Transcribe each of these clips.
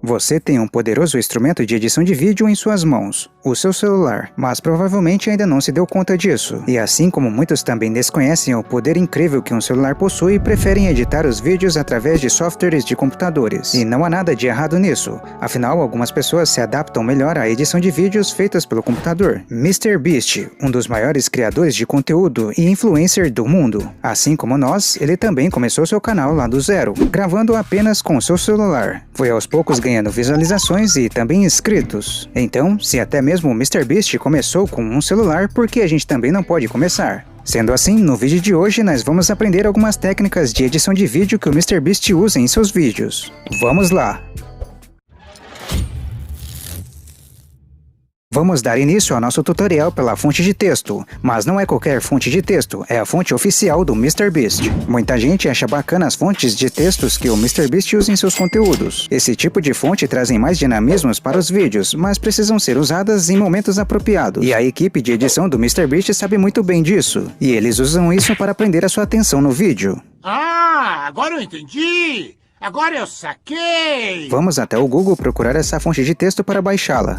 Você tem um poderoso instrumento de edição de vídeo em suas mãos, o seu celular, mas provavelmente ainda não se deu conta disso. E assim como muitos também desconhecem o poder incrível que um celular possui, preferem editar os vídeos através de softwares de computadores. E não há nada de errado nisso, afinal algumas pessoas se adaptam melhor à edição de vídeos feitas pelo computador. MrBeast, um dos maiores criadores de conteúdo e influencer do mundo. Assim como nós, ele também começou seu canal lá do zero, gravando apenas com seu celular. Foi aos poucos ganhando visualizações e também inscritos. Então, se até mesmo o MrBeast começou com um celular, por que a gente também não pode começar? Sendo assim, no vídeo de hoje nós vamos aprender algumas técnicas de edição de vídeo que o MrBeast usa em seus vídeos. Vamos lá! Vamos dar início ao nosso tutorial pela fonte de texto, mas não é qualquer fonte de texto, é a fonte oficial do MrBeast. Muita gente acha bacana as fontes de textos que o MrBeast usa em seus conteúdos. Esse tipo de fonte trazem mais dinamismos para os vídeos, mas precisam ser usadas em momentos apropriados. E a equipe de edição do MrBeast sabe muito bem disso, e eles usam isso para prender a sua atenção no vídeo. Ah, agora eu entendi! Agora eu saquei! Vamos até o Google procurar essa fonte de texto para baixá-la.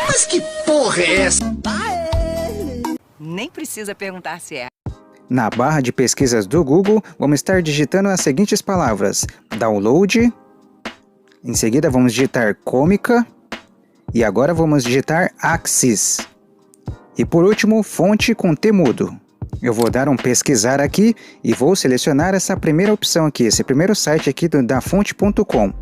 Mas que porra é essa? Nem precisa perguntar se é. Na barra de pesquisas do Google, vamos estar digitando as seguintes palavras: download, em seguida vamos digitar cômica, e agora vamos digitar Axis. E por último, fonte com T mudo. Eu vou dar um pesquisar aqui e vou selecionar essa primeira opção aqui, esse primeiro site aqui da fonte.com.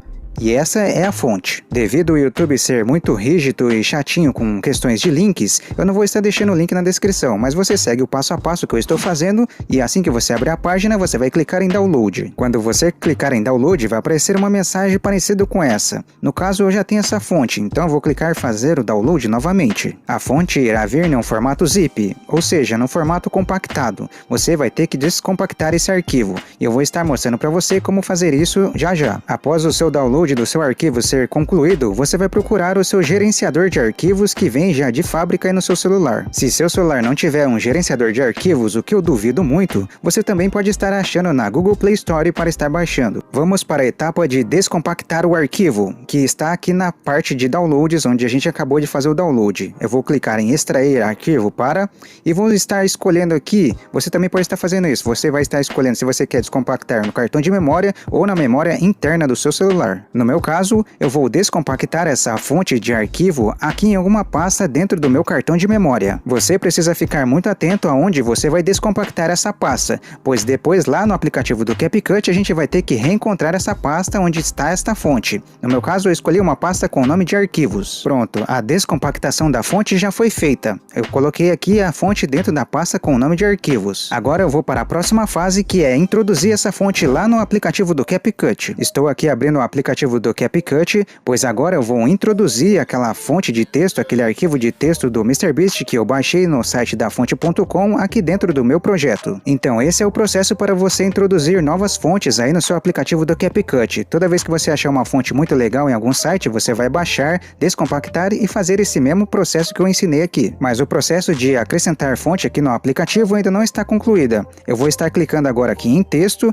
E essa é a fonte. Devido ao YouTube ser muito rígido e chatinho com questões de links, eu não vou estar deixando o link na descrição, mas você segue o passo a passo que eu estou fazendo e assim que você abrir a página, você vai clicar em download. Quando você clicar em download, vai aparecer uma mensagem parecida com essa. No caso, eu já tenho essa fonte, então eu vou clicar em fazer o download novamente. A fonte irá vir em um formato zip, ou seja, no formato compactado. Você vai ter que descompactar esse arquivo, e eu vou estar mostrando para você como fazer isso já já. Após o seu download do seu arquivo ser concluído, você vai procurar o seu gerenciador de arquivos que vem já de fábrica aí no seu celular. Se seu celular não tiver um gerenciador de arquivos, o que eu duvido muito, você também pode estar achando na Google Play Store para estar baixando. Vamos para a etapa de descompactar o arquivo, que está aqui na parte de downloads, onde a gente acabou de fazer o download. Eu vou clicar em extrair arquivo para, e vou estar escolhendo aqui, você também pode estar fazendo isso, você vai estar escolhendo se você quer descompactar no cartão de memória ou na memória interna do seu celular. No meu caso, eu vou descompactar essa fonte de arquivo aqui em alguma pasta dentro do meu cartão de memória. Você precisa ficar muito atento aonde você vai descompactar essa pasta, pois depois lá no aplicativo do CapCut a gente vai ter que reencontrar essa pasta onde está esta fonte. No meu caso, eu escolhi uma pasta com o nome de arquivos. Pronto, a descompactação da fonte já foi feita. Eu coloquei aqui a fonte dentro da pasta com o nome de arquivos. Agora eu vou para a próxima fase, que é introduzir essa fonte lá no aplicativo do CapCut. Estou aqui abrindo o aplicativo do CapCut, pois agora eu vou introduzir aquela fonte de texto, aquele arquivo de texto do MrBeast que eu baixei no site da fonte.com aqui dentro do meu projeto. Então esse é o processo para você introduzir novas fontes aí no seu aplicativo do CapCut. Toda vez que você achar uma fonte muito legal em algum site, você vai baixar, descompactar e fazer esse mesmo processo que eu ensinei aqui. Mas o processo de acrescentar fonte aqui no aplicativo ainda não está concluída. Eu vou estar clicando agora aqui em texto,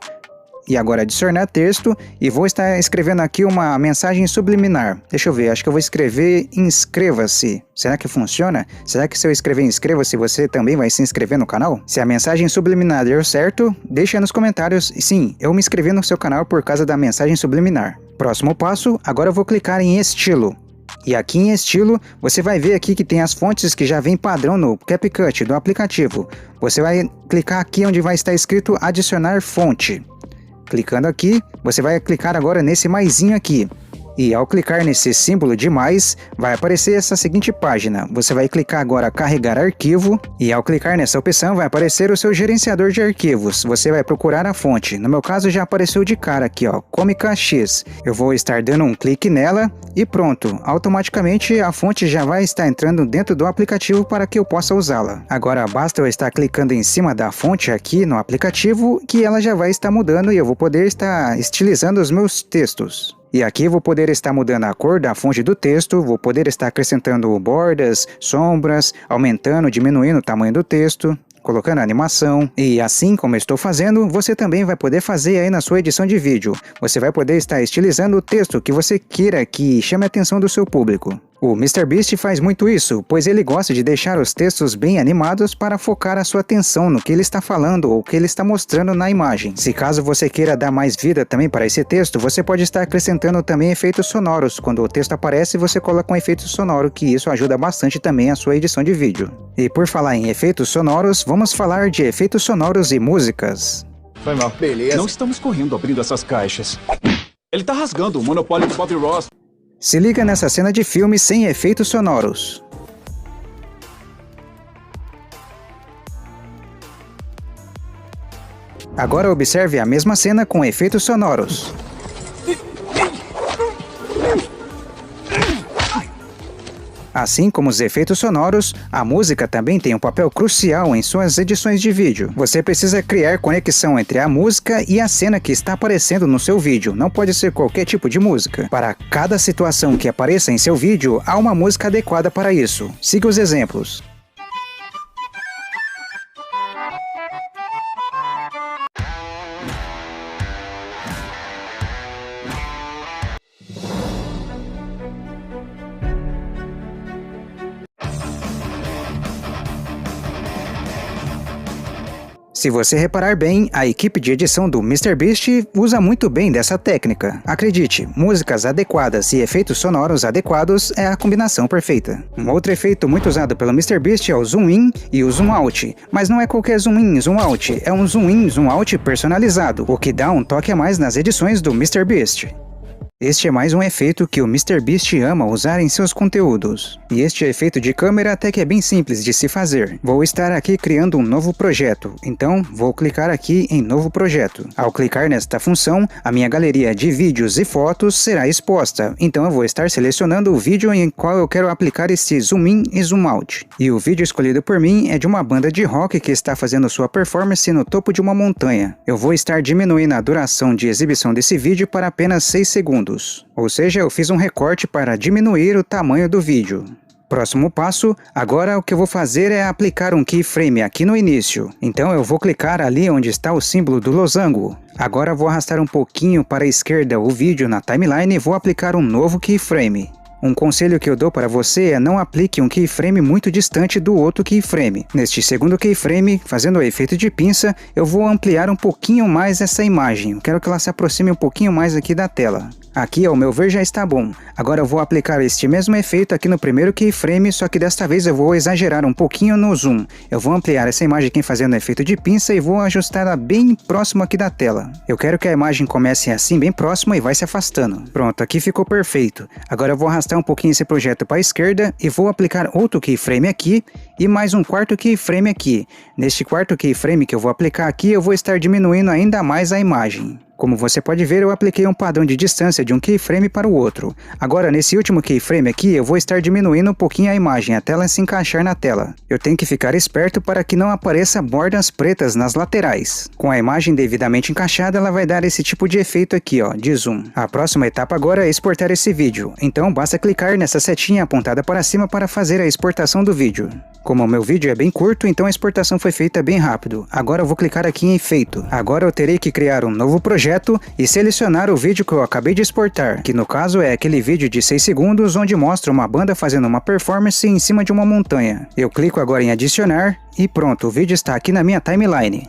e agora adicionar texto, e vou estar escrevendo aqui uma mensagem subliminar. Deixa eu ver, acho que eu vou escrever inscreva-se. Será que funciona? Será que se eu escrever inscreva-se, você também vai se inscrever no canal? Se a mensagem subliminar deu certo, deixa aí nos comentários. Sim, eu me inscrevi no seu canal por causa da mensagem subliminar. Próximo passo, agora eu vou clicar em estilo. E aqui em estilo, você vai ver aqui que tem as fontes que já vem padrão no CapCut do aplicativo. Você vai clicar aqui onde vai estar escrito adicionar fonte. Clicando aqui, você vai clicar agora nesse maisinho aqui. E ao clicar nesse símbolo de mais, vai aparecer essa seguinte página. Você vai clicar agora carregar arquivo, e ao clicar nessa opção vai aparecer o seu gerenciador de arquivos. Você vai procurar a fonte. No meu caso já apareceu de cara aqui, ó, Cômica X. Eu vou estar dando um clique nela e pronto. Automaticamente a fonte já vai estar entrando dentro do aplicativo para que eu possa usá-la. Agora basta eu estar clicando em cima da fonte aqui no aplicativo que ela já vai estar mudando e eu vou poder estar estilizando os meus textos. E aqui vou poder estar mudando a cor da fonte do texto, vou poder estar acrescentando bordas, sombras, aumentando, diminuindo o tamanho do texto. colocando animação. E assim como eu estou fazendo, você também vai poder fazer aí na sua edição de vídeo. Você vai poder estar estilizando o texto que você queira que chame a atenção do seu público. O MrBeast faz muito isso, pois ele gosta de deixar os textos bem animados para focar a sua atenção no que ele está falando ou que ele está mostrando na imagem. Se caso você queira dar mais vida também para esse texto, você pode estar acrescentando também efeitos sonoros. Quando o texto aparece, você coloca um efeito sonoro, que isso ajuda bastante também a sua edição de vídeo. E por falar em efeitos sonoros, vamos falar de efeitos sonoros e músicas. Foi mal. Beleza. Não estamos correndo abrindo essas caixas. Ele tá rasgando o monopólio do Bob Ross. Se liga nessa cena de filme sem efeitos sonoros. Agora observe a mesma cena com efeitos sonoros. Assim como os efeitos sonoros, a música também tem um papel crucial em suas edições de vídeo. Você precisa criar conexão entre a música e a cena que está aparecendo no seu vídeo. Não pode ser qualquer tipo de música. Para cada situação que apareça em seu vídeo, há uma música adequada para isso. Siga os exemplos. Se você reparar bem, a equipe de edição do MrBeast usa muito bem dessa técnica. Acredite, músicas adequadas e efeitos sonoros adequados é a combinação perfeita. Um outro efeito muito usado pelo MrBeast é o zoom in e o zoom out, mas não é qualquer zoom in, zoom out, é um zoom in, zoom out personalizado, o que dá um toque a mais nas edições do MrBeast. Este é mais um efeito que o MrBeast ama usar em seus conteúdos. E este efeito de câmera até que é bem simples de se fazer. Vou estar aqui criando um novo projeto, então vou clicar aqui em novo projeto. Ao clicar nesta função, a minha galeria de vídeos e fotos será exposta, então eu vou estar selecionando o vídeo em qual eu quero aplicar esse zoom in e zoom out. E o vídeo escolhido por mim é de uma banda de rock que está fazendo sua performance no topo de uma montanha. Eu vou estar diminuindo a duração de exibição desse vídeo para apenas 6 segundos. Ou seja, eu fiz um recorte para diminuir o tamanho do vídeo. Próximo passo, agora o que eu vou fazer é aplicar um keyframe aqui no início. Então eu vou clicar ali onde está o símbolo do losango. Agora vou arrastar um pouquinho para a esquerda o vídeo na timeline e vou aplicar um novo keyframe. Um conselho que eu dou para você é não aplique um keyframe muito distante do outro keyframe. Neste segundo keyframe, fazendo o efeito de pinça, eu vou ampliar um pouquinho mais essa imagem. Eu quero que ela se aproxime um pouquinho mais aqui da tela. Aqui, ao meu ver, já está bom. Agora eu vou aplicar este mesmo efeito aqui no primeiro keyframe, só que desta vez eu vou exagerar um pouquinho no zoom. Eu vou ampliar essa imagem aqui fazendo o efeito de pinça e vou ajustá-la bem próximo aqui da tela. Eu quero que a imagem comece assim, bem próxima, e vai se afastando. Pronto, aqui ficou perfeito. Agora eu vou arrastar um pouquinho esse projeto para a esquerda e vou aplicar outro keyframe aqui e mais um quarto keyframe aqui. Neste quarto keyframe que eu vou aplicar aqui, eu vou estar diminuindo ainda mais a imagem. Como você pode ver, eu apliquei um padrão de distância de um keyframe para o outro. Agora, nesse último keyframe aqui, eu vou estar diminuindo um pouquinho a imagem, até ela se encaixar na tela. Eu tenho que ficar esperto para que não apareça bordas pretas nas laterais. Com a imagem devidamente encaixada, ela vai dar esse tipo de efeito aqui, ó, de zoom. A próxima etapa agora é exportar esse vídeo. Então, basta clicar nessa setinha apontada para cima para fazer a exportação do vídeo. Como o meu vídeo é bem curto, então a exportação foi feita bem rápido. Agora eu vou clicar aqui em efeito. Agora eu terei que criar um novo projeto e selecionar o vídeo que eu acabei de exportar, que no caso é aquele vídeo de 6 segundos onde mostra uma banda fazendo uma performance em cima de uma montanha. Eu clico agora em adicionar e pronto, o vídeo está aqui na minha timeline.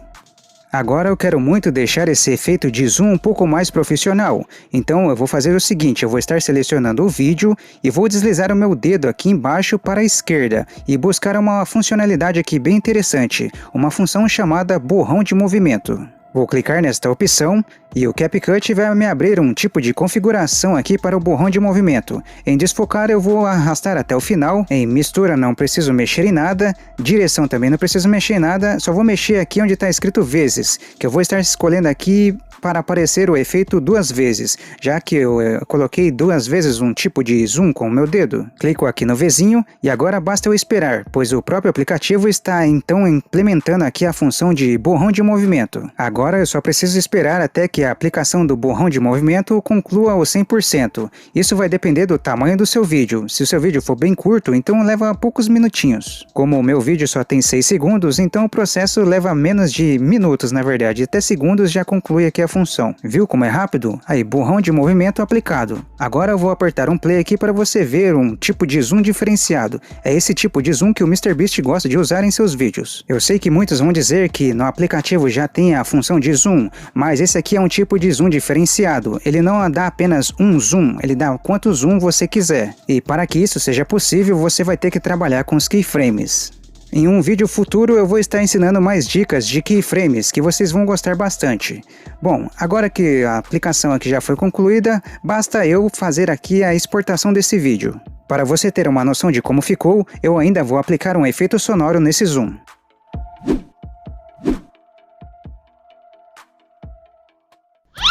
Agora eu quero muito deixar esse efeito de zoom um pouco mais profissional, então eu vou fazer o seguinte, eu vou estar selecionando o vídeo e vou deslizar o meu dedo aqui embaixo para a esquerda e buscar uma funcionalidade aqui bem interessante, uma função chamada borrão de movimento. Vou clicar nesta opção e o CapCut vai me abrir um tipo de configuração aqui para o borrão de movimento. Em desfocar eu vou arrastar até o final, em mistura não preciso mexer em nada, direção também não preciso mexer em nada, só vou mexer aqui onde está escrito vezes, que eu vou estar escolhendo aqui para aparecer o efeito duas vezes, já que eu coloquei duas vezes um tipo de zoom com o meu dedo. Clico aqui no Vzinho e agora basta eu esperar, pois o próprio aplicativo está então implementando aqui a função de borrão de movimento. Agora eu só preciso esperar até que a aplicação do borrão de movimento conclua o 100%. Isso vai depender do tamanho do seu vídeo. Se o seu vídeo for bem curto, então leva poucos minutinhos. Como o meu vídeo só tem 6 segundos, então o processo leva menos de minutos, na verdade, até segundos já conclui aqui a função. Viu como é rápido? Aí, borrão de movimento aplicado. Agora eu vou apertar um play aqui para você ver um tipo de zoom diferenciado. É esse tipo de zoom que o MrBeast gosta de usar em seus vídeos. Eu sei que muitos vão dizer que no aplicativo já tem a função de zoom, mas esse aqui é um tipo de zoom diferenciado. Ele não dá apenas um zoom, ele dá quanto zoom você quiser. E para que isso seja possível, você vai ter que trabalhar com os keyframes. Em um vídeo futuro eu vou estar ensinando mais dicas de keyframes que vocês vão gostar bastante. Bom, agora que a aplicação aqui já foi concluída, basta eu fazer aqui a exportação desse vídeo. Para você ter uma noção de como ficou, eu ainda vou aplicar um efeito sonoro nesse zoom.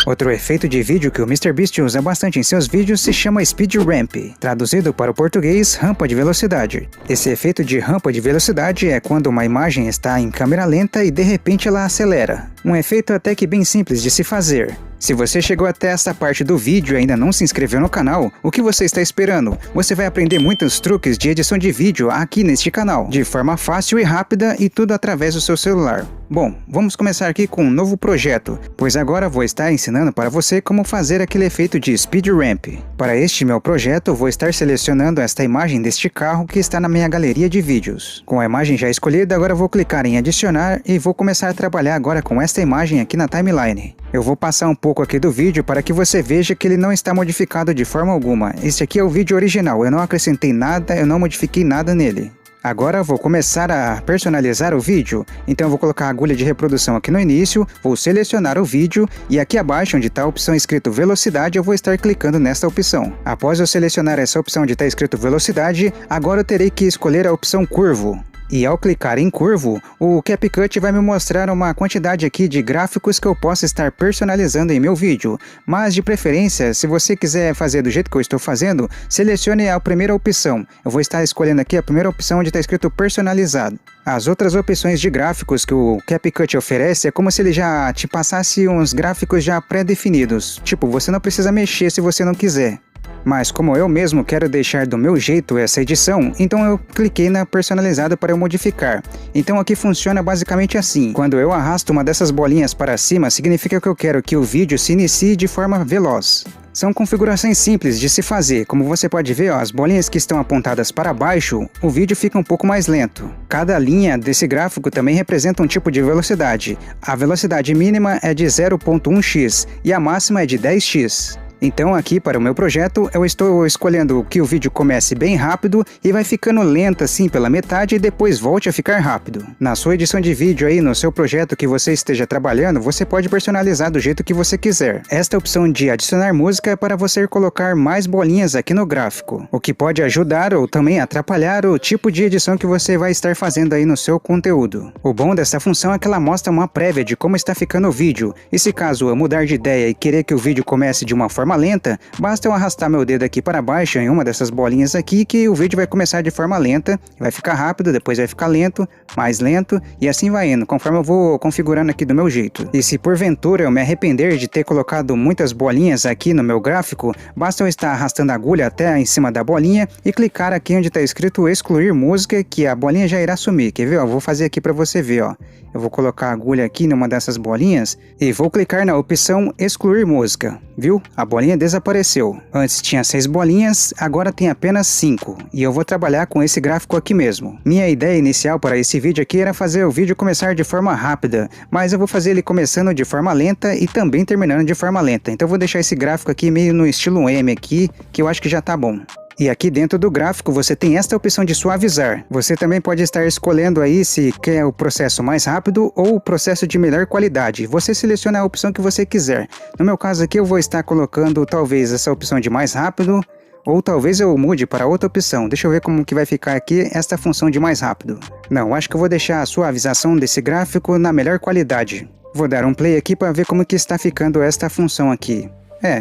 Outro efeito de vídeo que o MrBeast usa bastante em seus vídeos se chama Speed Ramp, traduzido para o português, rampa de velocidade. Esse efeito de rampa de velocidade é quando uma imagem está em câmera lenta e de repente ela acelera. Um efeito até que bem simples de se fazer. Se você chegou até essa parte do vídeo e ainda não se inscreveu no canal, o que você está esperando? Você vai aprender muitos truques de edição de vídeo aqui neste canal, de forma fácil e rápida e tudo através do seu celular. Bom, vamos começar aqui com um novo projeto, pois agora vou estar ensinando para você como fazer aquele efeito de Speed Ramp. Para este meu projeto, vou estar selecionando esta imagem deste carro que está na minha galeria de vídeos. Com a imagem já escolhida, agora vou clicar em adicionar e vou começar a trabalhar agora com esta imagem aqui na timeline. Eu vou passar um pouco aqui do vídeo para que você veja que ele não está modificado de forma alguma. Este aqui é o vídeo original, eu não acrescentei nada, eu não modifiquei nada nele. Agora vou começar a personalizar o vídeo, então eu vou colocar a agulha de reprodução aqui no início, vou selecionar o vídeo e aqui abaixo onde está a opção escrito velocidade eu vou estar clicando nesta opção. Após eu selecionar essa opção onde está escrito velocidade, agora eu terei que escolher a opção curvo. E ao clicar em curvo, o CapCut vai me mostrar uma quantidade aqui de gráficos que eu posso estar personalizando em meu vídeo. Mas de preferência, se você quiser fazer do jeito que eu estou fazendo, selecione a primeira opção. Eu vou estar escolhendo aqui a primeira opção onde está escrito personalizado. As outras opções de gráficos que o CapCut oferece é como se ele já te passasse uns gráficos já pré-definidos. Tipo, você não precisa mexer se você não quiser. Mas como eu mesmo quero deixar do meu jeito essa edição, então eu cliquei na personalizada para eu modificar. Então aqui funciona basicamente assim. Quando eu arrasto uma dessas bolinhas para cima, significa que eu quero que o vídeo se inicie de forma veloz. São configurações simples de se fazer, como você pode ver, ó, as bolinhas que estão apontadas para baixo, o vídeo fica um pouco mais lento. Cada linha desse gráfico também representa um tipo de velocidade. A velocidade mínima é de 0.1x e a máxima é de 10x. Então aqui para o meu projeto eu estou escolhendo que o vídeo comece bem rápido e vai ficando lento assim pela metade e depois volte a ficar rápido. Na sua edição de vídeo aí, no seu projeto que você esteja trabalhando, você pode personalizar do jeito que você quiser. Esta opção de adicionar música é para você colocar mais bolinhas aqui no gráfico, o que pode ajudar ou também atrapalhar o tipo de edição que você vai estar fazendo aí no seu conteúdo. O bom dessa função é que ela mostra uma prévia de como está ficando o vídeo, e se caso eu mudar de ideia e querer que o vídeo comece de uma forma lenta, basta eu arrastar meu dedo aqui para baixo em uma dessas bolinhas aqui que o vídeo vai começar de forma lenta, vai ficar rápido, depois vai ficar lento, mais lento e assim vai indo, conforme eu vou configurando aqui do meu jeito. E se porventura eu me arrepender de ter colocado muitas bolinhas aqui no meu gráfico, basta eu estar arrastando a agulha até em cima da bolinha e clicar aqui onde está escrito excluir música, que a bolinha já irá sumir. Quer ver? Eu vou fazer aqui para você ver, ó. Eu vou colocar a agulha aqui numa dessas bolinhas e vou clicar na opção excluir música. Viu? A bolinha desapareceu. Antes tinha 6 bolinhas, agora tem apenas 5. E eu vou trabalhar com esse gráfico aqui mesmo. Minha ideia inicial para esse vídeo aqui era fazer o vídeo começar de forma rápida, mas eu vou fazer ele começando de forma lenta e também terminando de forma lenta. Então eu vou deixar esse gráfico aqui meio no estilo M aqui, que eu acho que já tá bom. E aqui dentro do gráfico você tem esta opção de suavizar. Você também pode estar escolhendo aí se quer o processo mais rápido ou o processo de melhor qualidade. Você seleciona a opção que você quiser. No meu caso aqui eu vou estar colocando talvez essa opção de mais rápido, ou talvez eu mude para outra opção. Deixa eu ver como que vai ficar aqui esta função de mais rápido. Não, acho que eu vou deixar a suavização desse gráfico na melhor qualidade. Vou dar um play aqui para ver como que está ficando esta função aqui.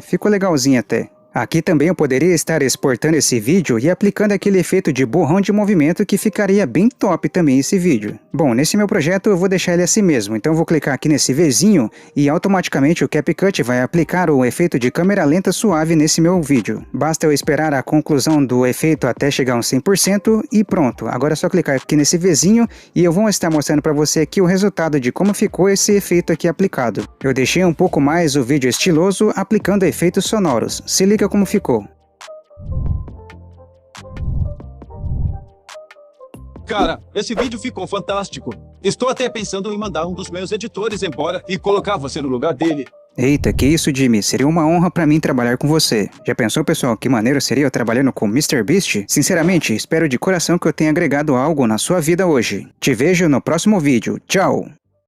Ficou legalzinho até. Aqui também eu poderia estar exportando esse vídeo e aplicando aquele efeito de borrão de movimento que ficaria bem top também esse vídeo. Bom, nesse meu projeto eu vou deixar ele assim mesmo, então eu vou clicar aqui nesse Vzinho e automaticamente o CapCut vai aplicar o efeito de câmera lenta suave nesse meu vídeo. Basta eu esperar a conclusão do efeito até chegar a uns 100% e pronto. Agora é só clicar aqui nesse Vzinho e eu vou estar mostrando para você aqui o resultado de como ficou esse efeito aqui aplicado. Eu deixei um pouco mais o vídeo estiloso aplicando efeitos sonoros. Se liga como ficou. Cara, esse vídeo ficou fantástico. Estou até pensando em mandar um dos meus editores embora e colocar você no lugar dele. Eita, que isso, Jimmy? Seria uma honra pra mim trabalhar com você. Já pensou, pessoal, que maneiro seria eu trabalhando com MrBeast? Sinceramente, espero de coração que eu tenha agregado algo na sua vida hoje. Te vejo no próximo vídeo. Tchau!